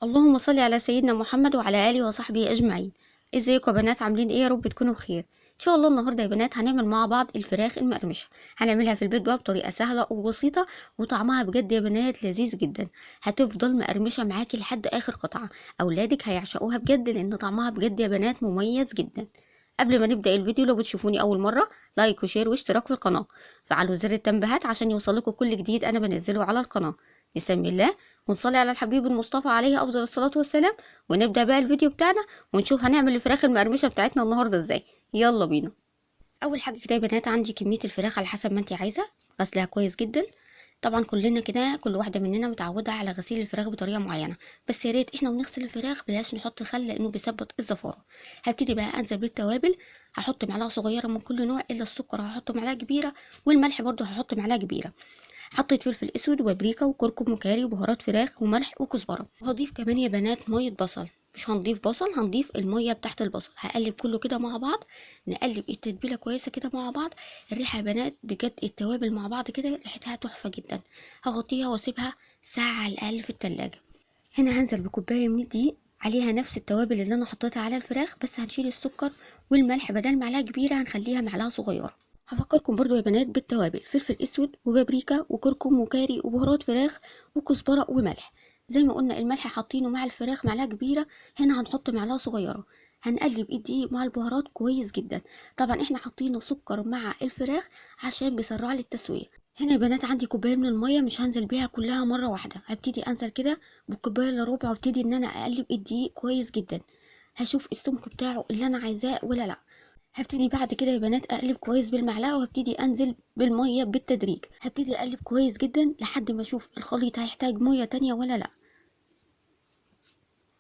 اللهم صل على سيدنا محمد وعلى آله وصحبه أجمعين. ازيكم يا بنات؟ عاملين ايه؟ يا رب تكونوا بخير. ان شاء الله النهارده يا بنات هنعمل مع بعض الفراخ المقرمشه. هنعملها في البيت بقى بطريقه سهله وبسيطه، وطعمها بجد يا بنات لذيذ جدا. هتفضل مقرمشه معاكي لحد اخر قطعه. اولادك هيعشقوها بجد لان طعمها بجد يا بنات مميز جدا. قبل ما نبدا الفيديو، لو بتشوفوني اول مره، لايك وشير واشتراك في القناه. فعلوا زر التنبيهات عشان يوصلكوا كل جديد انا بنزله على القناه. بسم الله، ونصلي على الحبيب المصطفى عليه افضل الصلاه والسلام. ونبدا بقى الفيديو بتاعنا ونشوف هنعمل الفراخ المقرمشه بتاعتنا النهارده ازاي. يلا بينا. اول حاجه كده يا بنات، عندي كميه الفراخ على حسب ما انت عايزه. غسلها كويس جدا. طبعا كلنا كده، كل واحده مننا متعوده على غسيل الفراخ بطريقه معينه. بس يا ريت احنا بنغسل الفراخ بلاش نحط خل لانه بيثبط الزفاره. هبتدي بقى انزل بالتوابل. هحط معلقه صغيره من كل نوع الا السكر هحط معلقه كبيره. والملح برضو هحط معلقه كبيره. حطيت فلفل اسود وبابريكا وكركم وكاري وبهارات فراخ وملح وكزبره. وهضيف كمان يا بنات ميه بصل. مش هنضيف بصل، هنضيف الميه بتاعت البصل. هقلب كله كده مع بعض. نقلب التتبيله كويسه كده مع بعض. الريحه يا بنات بجد التوابل مع بعض كده ريحتها تحفه جدا. هغطيها واسيبها ساعه على الاقل في التلاجة. هنا هنزل بكوبايه من الدقيق عليها نفس التوابل اللي انا حطيتها على الفراخ، بس هنشيل السكر والملح. بدل معلقه كبيره هنخليها معلقه صغيره. هفكركم برضو يا بنات بالتوابل: فلفل اسود وبابريكا وكركم وكاري وبهارات فراخ وكزبره وملح. زي ما قلنا الملح حاطينه مع الفراخ معلقه كبيره، هنا هنحط معلقه صغيره. هنقلب الدقيق مع البهارات كويس جدا. طبعا احنا حاطين سكر مع الفراخ عشان بيسرع لي التسويه. هنا يا بنات عندي كوبايه من الميه، مش هنزل بيها كلها مره واحده. هبتدي انزل كده بكوبايه الا ربع، وابتدي ان انا اقلب الدقيق كويس جدا. هشوف السمك بتاعه اللي انا عايزاه ولا لا. هبتدي بعد كده يا بنات اقلب كويس بالمعلقه، وهبتدي انزل بالميه بالتدريج. هبتدي اقلب كويس جدا لحد ما اشوف الخليط هيحتاج ميه تانية ولا لا.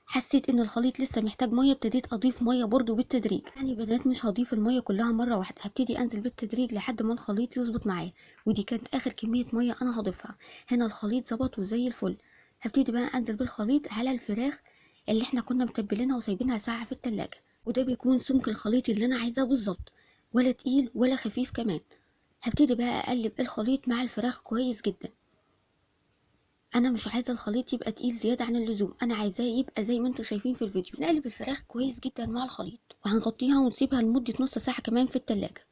حسيت ان الخليط لسه محتاج ميه، ابتديت اضيف ميه برضو بالتدريج. يعني يا بنات مش هضيف الميه كلها مره واحده، هبتدي انزل بالتدريج لحد ما الخليط يظبط معايا. ودي كانت اخر كميه ميه انا هضيفها. هنا الخليط ظبط وزي الفل. هبتدي بقى انزل بالخليط على الفراخ اللي احنا كنا متبلينها وسايبينها ساعه في التلاجة. وده بيكون سمك الخليط اللي انا عايزاه بالظبط، ولا تقيل ولا خفيف كمان. هبتدي بقى اقلب الخليط مع الفراخ كويس جدا. انا مش عايزه الخليط يبقى تقيل زياده عن اللزوم، انا عايزاه يبقى زي ما انتم شايفين في الفيديو. نقلب الفراخ كويس جدا مع الخليط، وهنغطيها ونسيبها لمده نص ساعه كمان في التلاجة.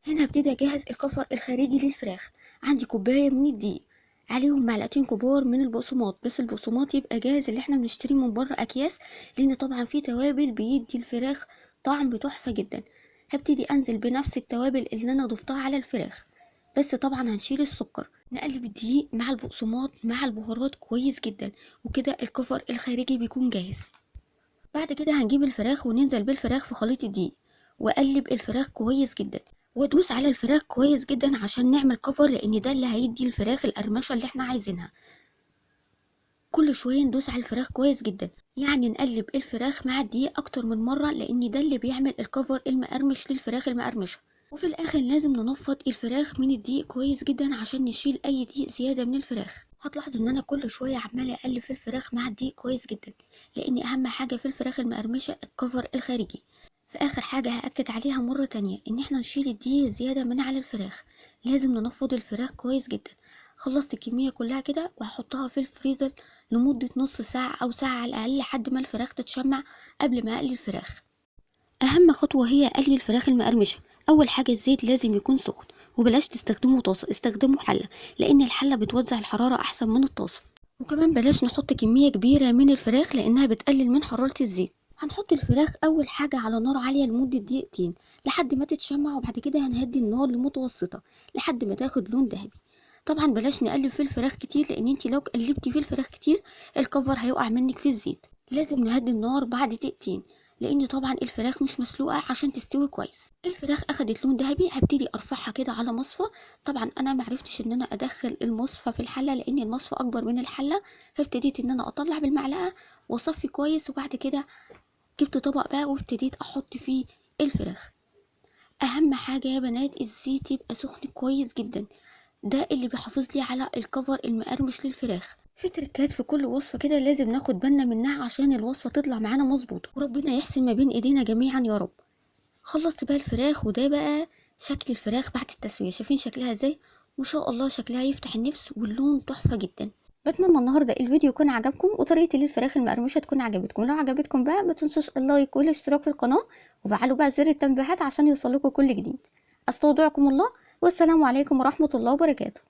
هنا هبتدي اجهز الكفر الخارجي للفراخ. عندي كوبايه من الدقيق، عليهم معلقتين كبار من البقسماط، بس البقسماط يبقى جاهز اللي احنا بنشتريه من بره اكياس، لان طبعا فيه توابل بيدي الفراخ طعم تحفه جدا. هبتدي انزل بنفس التوابل اللي انا ضفتها على الفراخ، بس طبعا هنشيل السكر. نقلب الدقيق مع البقسماط مع البهارات كويس جدا، وكده الكفر الخارجي بيكون جاهز. بعد كده هنجيب الفراخ وننزل بالفراخ في خليط الدقيق، واقلب الفراخ كويس جدا، وادوس على الفراخ كويس جدا عشان نعمل كفر، لان ده اللي هيدي الفراخ القرمشه اللي احنا عايزينها. كل شويه ندوس على الفراخ كويس جدا، يعني نقلب الفراخ مع الدقيق اكتر من مره، لان ده اللي بيعمل الكفر المقرمش للفراخ المقرمشه. وفي الاخر لازم ننفض الفراخ من الدقيق كويس جدا عشان نشيل اي دقيق زياده من الفراخ. هتلاحظوا ان انا كل شويه عماله اقلب في الفراخ مع الدقيق كويس جدا، لان اهم حاجه في الفراخ المقرمشه الكفر الخارجي. في اخر حاجه هاكد عليها مره تانية ان احنا نشيل الدقيق زياده من على الفراخ. لازم ننفض الفراخ كويس جدا. خلصت الكميه كلها كده وهحطها في الفريزر لمده نص ساعه او ساعه على الاقل لحد ما الفراخ تتشمع قبل ما اقلي الفراخ. اهم خطوه هي قلي الفراخ المقرمشه. اول حاجه الزيت لازم يكون سخن، وبلاش تستخدموا طاسه، استخدموا حله، لان الحله بتوزع الحراره احسن من الطاسه. وكمان بلاش نحط كميه كبيره من الفراخ لانها بتقلل من حراره الزيت. هنحط الفراخ اول حاجه على نار عاليه لمده دقيقتين لحد ما تتشمع، وبعد كده هنهدي النار لمتوسطه لحد ما تاخد لون ذهبي. طبعا بلاش نقلب في الفراخ كتير، لان انت لو قلبتي في الفراخ كتير الكفر هيقع منك في الزيت. لازم نهدي النار بعد دقيقتين، لان طبعا الفراخ مش مسلوقه عشان تستوي كويس. الفراخ اخدت لون ذهبي، هبتدي ارفعها كده على مصفى. طبعا انا معرفتش ان انا ادخل المصفى في الحله لان المصفى اكبر من الحله، فابتديت ان انا اطلع بالمعلقه واصفي كويس. وبعد كده جبت طبق بقى وابتديت احط فيه الفراخ. اهم حاجه يا بنات الزيت يبقى سخن كويس جدا، ده اللي بيحافظ لي على الكفر المقرمش للفراخ. في تركات في كل وصفة كده لازم ناخد بالنا منها عشان الوصفة تطلع معانا مظبوطة، وربنا يحسن ما بين ايدينا جميعا يا رب. خلصت بقى الفراخ، وده بقى شكل الفراخ بعد التسوية. شايفين شكلها ازاي؟ ما شاء الله شكلها يفتح النفس واللون تحفة جدا. بتمنى النهارده الفيديو يكون عجبكم وطريقتي للفراخ المقرمشه تكون عجبتكم. لو عجبتكم بقى ما تنسوش اللايك والاشتراك في القناه، وفعلوا بقى زر التنبيهات عشان يوصلكم كل جديد. استودعكم الله، والسلام عليكم ورحمه الله وبركاته.